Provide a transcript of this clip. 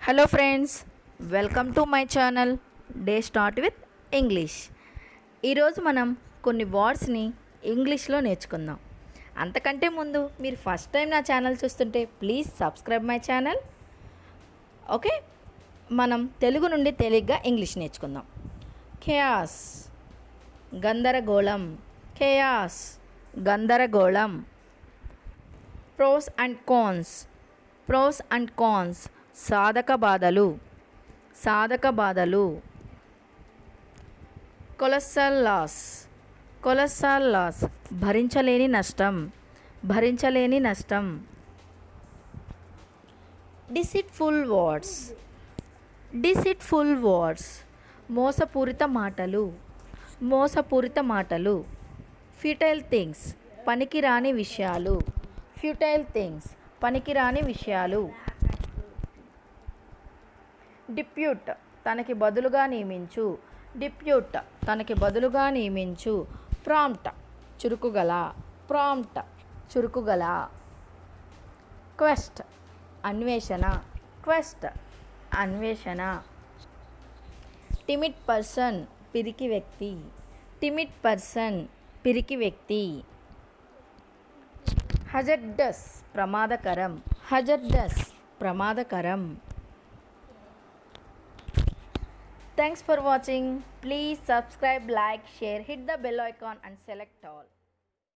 Hello friends, welcome to my channel day start with English. ఈరోజు మనం కొన్ని వర్డ్స్ని ఇంగ్లీష్లో నేర్చుకుందాం. అంతకంటే ముందు మీరు ఫస్ట్ టైం నా ఛానల్ చూస్తుంటే please subscribe my channel. Okay, మనం తెలుగు నుండి తేలిగ్గా ఇంగ్లీష్ నేర్చుకుందాం. ఖేయాస్, గందరగోళం. ఖేయాస్, గందరగోళం. Pros and cons. Pros and cons, సాధక బాధలు. సాధక బాధలు. Cholesterol loss. కొలెస్ట్రాల్ లాస్, భరించలేని నష్టం. భరించలేని నష్టం. Deceitful words. డిసిట్ఫుల్ వర్డ్స్, మోసపూరిత మాటలు. మోసపూరిత మాటలు. ఫ్యూటైల్ థింగ్స్, పనికిరాని విషయాలు. ఫ్యూటైల్ థింగ్స్, పనికిరాని విషయాలు. డిప్యూట్, తనకి బదులుగా నియమించు. డిప్యూట్, తనకి బదులుగా నియమించు. ప్రాంప్ట్, చురుకుగల. ప్రాంప్ట్, చురుకుగల. క్వెస్ట్, అన్వేషణ. క్వెస్ట్, అన్వేషణ. టిమిడ్ పర్సన్, పిరికి వ్యక్తి. టిమిడ్ పర్సన్, పిరికి వ్యక్తి. హజర్డస్, ప్రమాదకరం. హజర్డస్, ప్రమాదకరం. Thanks for watching. Please subscribe, like, share, hit the bell icon and select all.